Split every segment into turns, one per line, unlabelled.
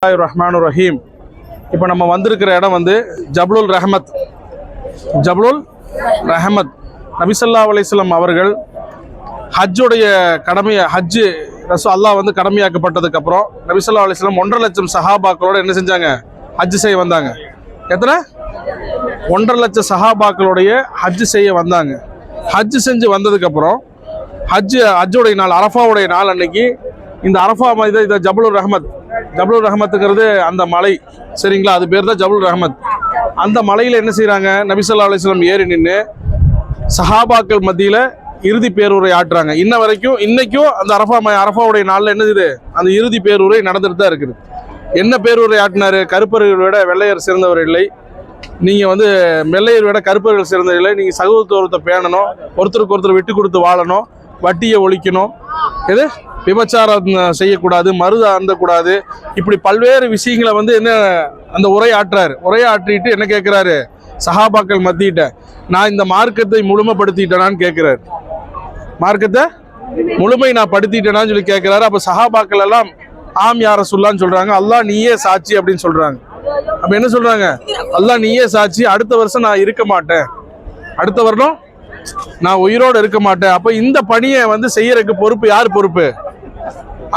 ரஹ்மானுர் ரஹீம். இப்போ நம்ம வந்திருக்கிற இடம் வந்து ஜபலுல் ரஹமத். ஜபலுல் ரஹமத் நபி ஸல்லல்லாஹு அலைஹி வஸல்லம் அவர்கள் ஹஜ்ஜுடைய கடமையை அல்லாஹ் வந்து கடமையாக்கப்பட்டதுக்கப்புறம் நபி ஸல்லல்லாஹு அலைஹி வஸல்லம் 1.5 லட்சம் சஹாபாக்களோட என்ன செஞ்சாங்க? ஹஜ் செய்ய வந்தாங்க. எத்தனை? 1.5 லட்சம் சஹாபாக்களுடைய ஹஜ் செய்ய வந்தாங்க. ஹஜ் செஞ்சு வந்ததுக்கப்புறம் ஹஜ்ஜுடைய நாள், அரஃபாவுடைய நாள் அன்னைக்கு இந்த அரஃபா இதை ஜபலுல் ரஹமத். ஜபலுல் ரஹமத்துங்கிறது அந்த மலை, சரிங்களா? அது பேர் தான் ஜபலுல் ரஹமத். அந்த மலையில் என்ன செய்கிறாங்க? நபி ஸல்லல்லாஹு அலைஹி வஸல்லம் ஏறி நின்று சஹாபாக்கள் மத்தியில் இறுதி பேருரை ஆட்டுறாங்க. இன்னைக்கும் அந்த அரஃபாவுடைய நாளில் என்ன இது, அந்த இறுதி பேருரை நடந்துட்டு தான் இருக்குது. என்ன பேருரை ஆட்டினாரு? கருப்பர்களை விட வெள்ளையர் சிறந்தவர் இல்லை, நீங்கள் வந்து வெள்ளையர் விட கருப்பர்கள் சிறந்தவர் இல்லை, நீங்கள் சகோதரத்துவத்தை பேணணும், ஒருத்தருக்கு ஒருத்தர் விட்டு கொடுத்து வாழணும், வட்டியை ஒழிக்கணும், எது விபச்சாரம் செய்யக்கூடாது, மருத அருந்தக்கூடாது, இப்படி பல்வேறு விஷயங்களை வந்து என்ன அந்த உரையாற்றுறாரு. உரையாற்றிட்டு என்ன கேட்குறாரு? சஹாபாக்கள் மத்தியிட்ட நான் இந்த மார்க்கத்தை முழுமைப்படுத்திட்டேனான்னு கேட்குறாரு. மார்க்கத்தை முழுமை நான் படுத்திட்டேனான்னு சொல்லி கேட்குறாரு. அப்போ சஹாபாக்கள் எல்லாம் ஆம் யா ரசூலுல்லாஹ்னு சொல்கிறாங்க. அல்லாஹ் நீயே சாட்சி அப்படின்னு சொல்கிறாங்க. அப்போ என்ன சொல்கிறாங்க? அல்லாஹ் நீயே சாட்சி, அடுத்த வருஷம் நான் இருக்க மாட்டேன், அடுத்த வருடம் நான் உயிரோடு இருக்க மாட்டேன். அப்போ இந்த பணியை வந்து செய்யறதுக்கு பொறுப்பு யார் பொறுப்பு?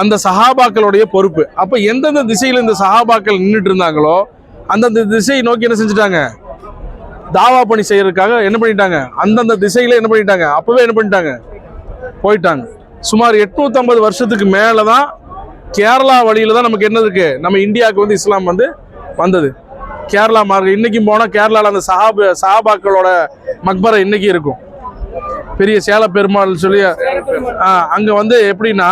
அந்த சஹாபாக்களுடைய பொறுப்பு. அப்போ எந்தெந்த திசையில் இந்த சஹாபாக்கள் நின்றுட்டு இருந்தாங்களோ அந்தந்த திசையை நோக்கி என்ன செஞ்சுட்டாங்க? தாவா பணி செய்யறதுக்காக என்ன பண்ணிட்டாங்க? அந்தந்த திசையில என்ன பண்ணிட்டாங்க? அப்பவே என்ன பண்ணிட்டாங்க? போயிட்டாங்க. சுமார் 850 வருஷத்துக்கு மேலே தான் கேரளா வழியில தான் நமக்கு என்ன இருக்கு, நம்ம இந்தியாவுக்கு வந்து இஸ்லாம் வந்து வந்தது. கேரளா மார்க்கம் இன்னைக்கும் போனால் கேரளாவில் அந்த சஹாபாக்களோட மக்பரை இன்னைக்கு இருக்கும். பெரிய சேல பெருமாள் சொல்லி அங்கே வந்து எப்படின்னா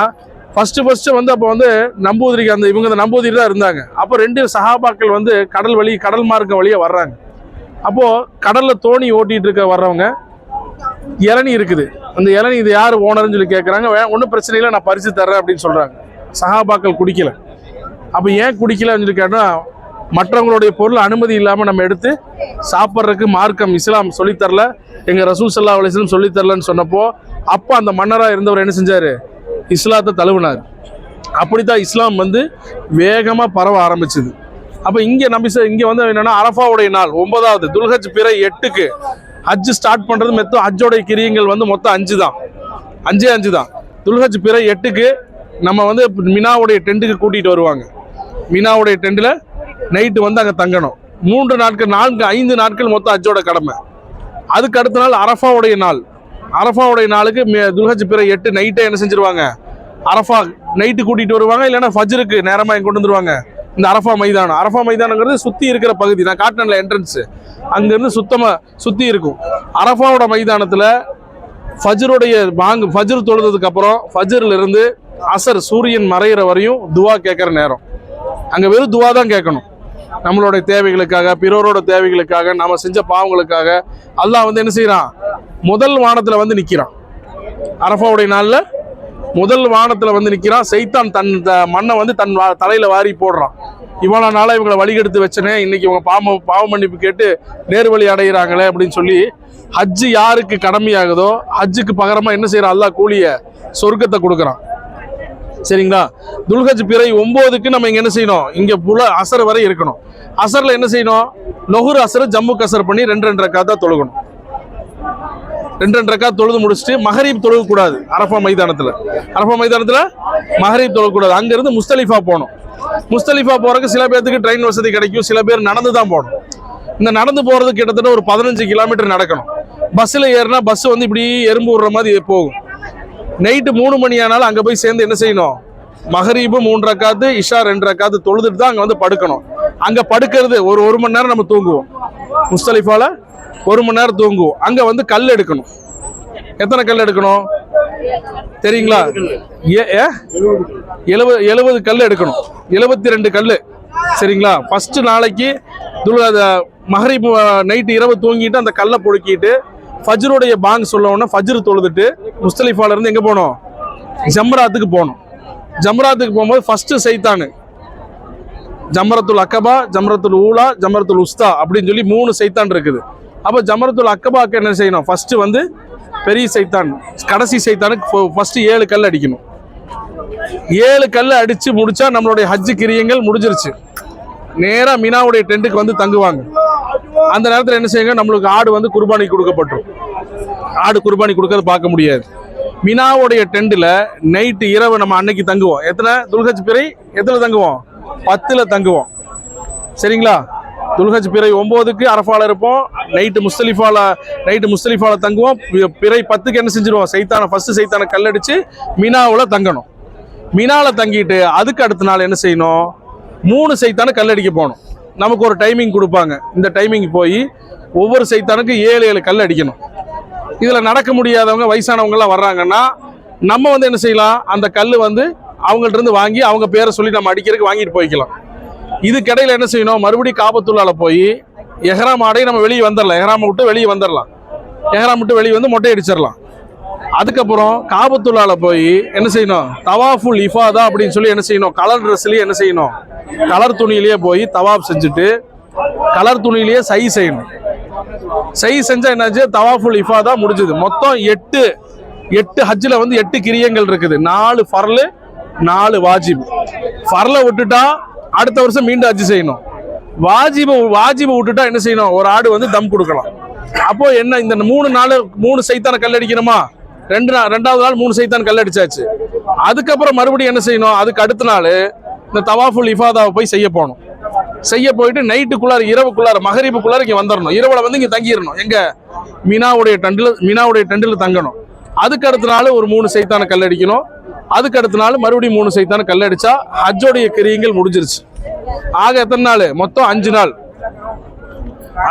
ஃபர்ஸ்ட் வந்து அப்போ வந்து நம்பூதிரிக்கு இவங்க நம்பூதிரி தான் இருந்தாங்க. அப்போ 2 சஹாபாக்கள் வந்து கடல் மார்க்கம் வழியாக வர்றாங்க. அப்போது கடலில் தோணி ஓட்டிகிட்டு வர்றவங்க இளநீ இருக்குது, அந்த இளநீ இது யார் ஓனர்னு சொல்லி கேட்குறாங்க. ஒன்றும் பிரச்சனை இல்லை, நான் பறித்து தர்றேன் அப்படின்னு சொல்கிறாங்க. சஹாபாக்கள் குடிக்கல. அப்போ ஏன் குடிக்கலன்னு சொல்லி கேட்டால் மற்றவங்களுடைய பொருள் அனுமதி இல்லாமல் நம்ம எடுத்து சாப்பிட்றதுக்கு மார்க்கம் இஸ்லாம் சொல்லித்தரல, எங்கள் ரசூல் ஸல்லல்லாஹு அலைஹி வஸல்லம் சொல்லித்தரலன்னு சொன்னப்போ அப்போ அந்த மன்னராக இருந்தவர் என்ன செஞ்சார்? இஸ்லாத்தை தழுவினார். அப்படித்தான் இஸ்லாம் வந்து வேகமாக பரவ ஆரம்பிச்சுது. அப்போ இங்கே வந்து என்னென்னா அரஃபாவுடைய நாள் 9வது துல்ஹஜ் பிறை 8க்கு ஹஜ் ஸ்டார்ட் பண்ணுறது ஹஜ்ஜோடைய கிரியங்கள் வந்து மொத்தம் 5 தான். 5 தான். துல்ஹஜ் பிறை 8க்கு நம்ம வந்து மினாவுடைய டென்ட்டுக்கு கூட்டிகிட்டு வருவாங்க. மினாவுடைய டென்ட்டில் நைட்டு வந்து அங்கே தங்கணும். 5 நாட்கள் மொத்தம் ஹஜ்ஜோட கடமை. அதுக்கு அடுத்த நாள் அரஃபாவுடைய நாள். அரஃபாவுடைய நாளுக்கு துல்ஹஜ் பிறை 8 நைட்டை என்ன செஞ்சிருவாங்க? அரஃபா நைட்டு கூட்டிகிட்டு வருவாங்க, இல்லைன்னா ஃபஜ்ருக்கு நேரமாக இங்கே கொண்டு வந்துருவாங்க. இந்த அரஃபா மைதானங்கிறது சுற்றி இருக்கிற பகுதி, நான் காட்டினல என்ட்ரன்ஸு, அங்கேருந்து சுற்றி இருக்கும். அரஃபாவோட மைதானத்தில் ஃபஜ்ர் தொழுதுக்கு அப்புறம் ஃபஜ்ரிலிருந்து அசர் சூரியன் மறைகிற வரையும் துவா கேட்குற நேரம். அங்கே வெறும் துவா தான் கேட்கணும். நம்மளுடைய தேவைகளுக்காக, பிறரோட தேவைகளுக்காக, நம்ம செஞ்ச பாவங்களுக்காக அல்லாஹ் வந்து என்ன செய்யறான்? முதல் வானத்தில் வந்து நிற்கிறான். அரஃபாவுடைய நாளில் முதல் வானத்தில் வந்து நிற்கிறான். சைத்தான் தன் மண்ணை வந்து தன் தலையில் வாரி போடுறான். இவ்வளோ நாளாக இவங்களை வழிகெடுத்து வச்சனே, இன்னைக்கு இவங்க பாவ மன்னிப்பு கேட்டு நேர்வழி அடைகிறாங்களே அப்படின்னு சொல்லி ஹஜ்ஜு யாருக்கு கடமையாகுதோ ஹஜ்ஜுக்கு பகரமாக என்ன செய்யறான்? அல்லாஹ் கூலிய சொர்க்கத்தை கொடுக்குறான். சரிங்களா? துல்ஹஜ் பிறை 9க்கு நம்ம இங்கே என்ன செய்யணும்? இங்கே அசர் வரை இருக்கணும். அசரில் என்ன செய்யணும்? லொஹுர் அசர் ஜம்மு கசர் பண்ணி 2 ரக்காத்தா தொழுகணும். 2 ரக்காத் தொழுது முடிச்சுட்டு மஹரீப் தொழுகக்கூடாது. அரஃபா மைதானத்தில் மஹரீப் தொழுகக்கூடாது. அங்கேருந்து முஸ்தலிஃபா போகணும். முஸ்தலிஃபா போகிறதுக்கு சில பேர்த்துக்கு ட்ரெயின் வசதி கிடைக்கும், சில பேர் நடந்து தான் போகணும். இந்த நடந்து போகிறது கிட்டத்தட்ட ஒரு 15 கிலோமீட்டர் நடக்கணும். பஸ்ஸில் ஏறினா பஸ் வந்து இப்படி எறும்பு விடுற மாதிரி போகும். நைட்டு 3 மணி ஆனாலும் அங்கே போய் சேர்ந்து என்ன செய்யணும்? மஹரீபு 3 ரக்காத்து, இஷா 2 ரக்காத்து தொழுதுட்டு தான் அங்கே வந்து படுக்கணும். அங்கே படுக்கிறது ஒரு மணி நேரம் நம்ம தூங்குவோம். முஸ்தலிஃபால 1 மணி நேரம் தூங்குவோம். அங்கே வந்து கல் எடுக்கணும். எத்தனை கல் எடுக்கணும் தெரியுங்களா? 70 கல் எடுக்கணும். 72 கல். சரிங்களா? ஃபர்ஸ்ட் நாளைக்கு மஹரீப் நைட்டு இரவு தூங்கிட்டு அந்த கல்லை பொடுக்கிட்டு ஃபஜ்ருடைய பாங் சொல்லவுடனே ஃபஜ்ரு தொழுதுட்டு முஸ்தலிஃபால இருந்து எங்கே போகணும்? ஜம்ராத்துக்கு போகணும். ஜம்ராத்துக்கு போகும்போது ஃபர்ஸ்ட்டு சைத்தானு ஜம்ரத்துல் அக்கபா, ஜம்ரத்துல் ஊலா, ஜம்ரத்துல் உஸ்தா அப்படின்னு சொல்லி 3 சைத்தான் இருக்குது. அப்போ ஜம்ரத்துல் அக்கபாக்கு என்ன செய்யணும்? ஃபர்ஸ்ட் வந்து பெரிய சைத்தான், கடைசி சைத்தானுக்கு ஃபர்ஸ்ட் 7 கல் அடிக்கணும். 7 கல் அடிச்சு முடிச்சா நம்மளுடைய ஹஜ்ஜு கிரியங்கள் முடிஞ்சிருச்சு. நேரா மினாவுடைய டென்ட்டுக்கு வந்து தங்குவாங்க. அந்த நேரத்தில் என்ன செய்யுங்க, நம்மளுக்கு ஆடு வந்து குர்பானி கொடுக்கப்பட்டோம். ஆடு குர்பானி கொடுக்கறது பார்க்க முடியாது. மினாவுடைய டென்ட்ல நைட்டு இரவு நம்ம அன்னைக்கு தங்குவோம். எத்தனை துல்ஹஜ் பிறை எத்தனை தங்குவோம்? 10ல் தங்குவோம். சரிங்களா? துல்ஹஜ் பிறை 9க்கு அரஃபால இருப்போம். நைட்டு முஸ்தலிஃபால தங்குவோம். பிறை 10க்கு என்ன செஞ்சிருவோம்? ஃபர்ஸ்ட் சைத்தான கல்லடிச்சு மினாவில் தங்கணும். மினால தங்கிட்டு அதுக்கு அடுத்த நாள் என்ன செய்யணும்? 3 சைத்தான கல்லடிக்க போகணும். நமக்கு ஒரு டைமிங் கொடுப்பாங்க. இந்த டைமிங் போய் ஒவ்வொரு சைத்தானுக்கு 7 கல் அடிக்கணும். இதில் நடக்க முடியாதவங்க வயசானவங்கலாம் வர்றாங்கன்னா நம்ம வந்து என்ன செய்யலாம்? அந்த கல் வந்து அவங்கள்ட்ட இருந்து வாங்கி அவங்க பேரை சொல்லி நம்ம அடிக்கிறதுக்கு வாங்கிட்டு போய்க்கலாம். இதுக்கிடையில் என்ன செய்யணும்? மறுபடியும் காபத்துள்ளால போய் எஹ்ராம் ஆடை நம்ம வெளியே வந்துடலாம். எஹ்ராம் விட்டு வெளியே வந்துடலாம். எஹ்ராம் விட்டு வெளியே வந்து மொட்டை அடிச்சிடலாம். அதுக்கப்புறம் காபத்துள்ளால போய் என்ன செய்யணும்? தவாஃபுல் இஃபாதா அப்படின்னு சொல்லி என்ன செய்யணும்? கலர் ட்ரெஸ்லேயே என்ன செய்யணும்? கலர் துணியிலேயே போய் தவாப் செஞ்சுட்டு கலர் துணியிலேயே சை செய்யணும். சை செஞ்சா என்னாச்சு? தவாஃபுல் இஃபாதா முடிஞ்சது. மொத்தம் 8 ஹஜ்ஜில் வந்து 8 கிரியங்கள் இருக்குது. 4 ஃபர்லு 4 வாஜிப். ஃபர்லை விட்டுட்டா அடுத்த வருஷம் மீண்டும் ஹஜ் செய்யணும். வாஜிபை விட்டுட்டா என்ன செய்யணும்? ஒரு ஆடு வந்து தம் கொடுக்கலாம். அப்போ என்ன, இந்த 3 நாள் 3 சைத்தான கல் அடிக்கணுமா? ரெண்டாவது நாள் 3 சைத்தான் கல் அடிச்சாச்சு. அதுக்கப்புறம் மறுபடியும் என்ன செய்யணும்? அதுக்கு அடுத்த நாள் இந்த தவாஃபுல் இஃபாதாவை போய் செய்ய போகணும். செய்ய போயிட்டு நைட்டுக்குள்ளார இரவுக்குள்ளார மகரிபுக்குள்ளார இங்கே வந்துடணும். இரவுல வந்து இங்கே தங்கிடணும். எங்க? மினாவுடைய டெண்டில் தங்கணும். அதுக்கு அடுத்த நாள் ஒரு 3 சைத்தான கல் அடிக்கணும். அதுக்கு அடுத்த நாள் மறுபடியும் 3 சைத்தான கல் அடிச்சா ஹஜ்ஜோடைய கிரியங்கள் முடிஞ்சிருச்சு. ஆக எத்தனை நாள்? மொத்தம் 5 நாள்.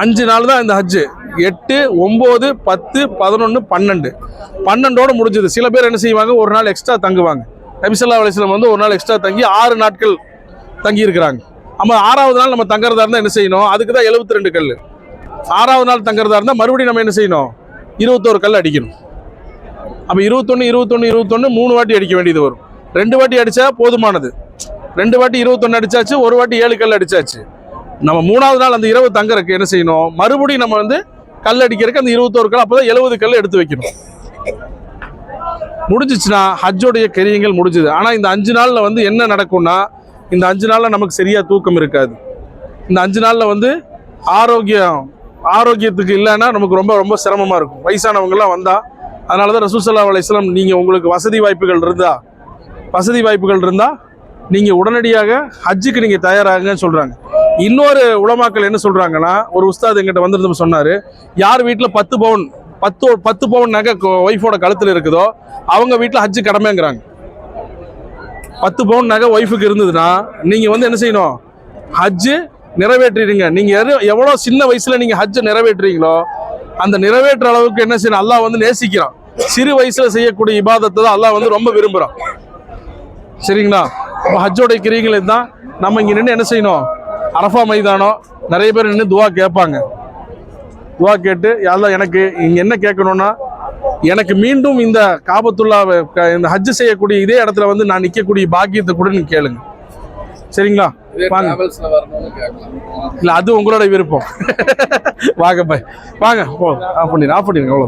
5 நாள் தான் இந்த ஹஜ்ஜு. 8, 9, 10, 11, 12 முடிஞ்சது. சில பேர் என்ன செய்வாங்க? ஒரு நாள் எக்ஸ்ட்ரா தங்குவாங்க. நபி ஸல்லல்லாஹு அலைஹி வஸல்லம் வந்து ஒரு நாள் எக்ஸ்ட்ரா தங்கி 6 நாட்கள் தங்கி இருக்கிறாங்க. நம்ம 6வது நாள் நம்ம தங்குறதா இருந்தால் என்ன செய்யணும்? அதுக்கு தான் 72 கல். 6வது நாள் தங்குறதா இருந்தால் மறுபடியும் நம்ம என்ன செய்யணும்? 21 கல் அடிக்கணும். அப்போ 21 3 வாட்டி அடிக்க வேண்டியது வரும். 2 வாட்டி அடித்தா போதுமானது. 2 வாட்டி 21 அடிச்சாச்சு, ஒரு வாட்டி 7 கல் அடிச்சாச்சு. நம்ம 3வது நாள் அந்த இரவு தங்குறதுக்கு என்ன செய்யணும்? மறுபடியும் நம்ம வந்து கல் அடிக்கிறதுக்கு அந்த 21 கல், அப்போ தான் 70 கல் எடுத்து வைக்கணும். முடிஞ்சிச்சுன்னா ஹஜ்ஜோடைய கிரியங்கள் முடிஞ்சுது. ஆனால் இந்த 5 நாளில் வந்து என்ன நடக்கும்னா, இந்த 5 நாளில் நமக்கு சரியாக தூக்கம் இருக்காது. இந்த 5 நாளில் வந்து ஆரோக்கியத்துக்கு இல்லைன்னா நமக்கு ரொம்ப ரொம்ப சிரமமாக இருக்கும். வயசானவங்கெல்லாம் வந்தால் அதனால தான் ரசூல் ஸல்லல்லாஹு அலைஹி வஸல்லம் நீங்கள் உங்களுக்கு வசதி வாய்ப்புகள் இருந்தால் நீங்கள் உடனடியாக ஹஜ்ஜுக்கு நீங்கள் தயாராகுங்கன்னு சொல்கிறாங்க. இன்னொரு உலமாக்கள் என்ன சொல்கிறாங்கன்னா, ஒரு உஸ்தாத் எங்கிட்ட வந்துருந்து சொன்னார், யார் வீட்டில் 10 பவுன் நகை ஒய்ஃபோட கழுத்தில் இருக்குதோ அவங்க வீட்டில் ஹஜ்ஜு கடமைங்கிறாங்க. 10 பவுன் நகை ஒய்ஃபுக்கு இருந்ததுன்னா நீங்கள் வந்து என்ன செய்யணும்? ஹஜ்ஜு நிறைவேற்றிடுங்க. நீங்கள் எவ்வளோ சின்ன வயசில் நீங்கள் ஹஜ்ஜை நிறைவேற்றுறீங்களோ அந்த நிறைவேற்ற அளவுக்கு என்ன செய்யணும்? அல்லாஹ் வந்து நேசிக்கிறான். சிறு வயசில் செய்யக்கூடிய இபாதத்தை தான் அல்லாஹ் வந்து ரொம்ப விரும்புகிறான். சரிங்களா? இப்போ ஹஜ்ஜோடைய கிரியங்கள் தான். நம்ம இங்கே நின்று என்ன செய்யணும்? அரஃபா மைதானம் நிறைய பேர் நின்று துவா கேட்பாங்க. துவா கேட்டு யாரெல்லாம் எனக்கு இங்கே என்ன கேட்கணும்னா, எனக்கு மீண்டும் இந்த காபத்துல்லாவை இந்த ஹஜ்ஜு செய்யக்கூடிய இதே இடத்துல வந்து நான் நிற்கக்கூடிய பாக்கியத்தை கூட நீங்கள் கேளுங்க. சரிங்களா? வாங்க. இல்லை, அது உங்களோட விருப்பம். வாங்க போ, ஆஃப் பண்ணிடுங்க. அவ்வளோ.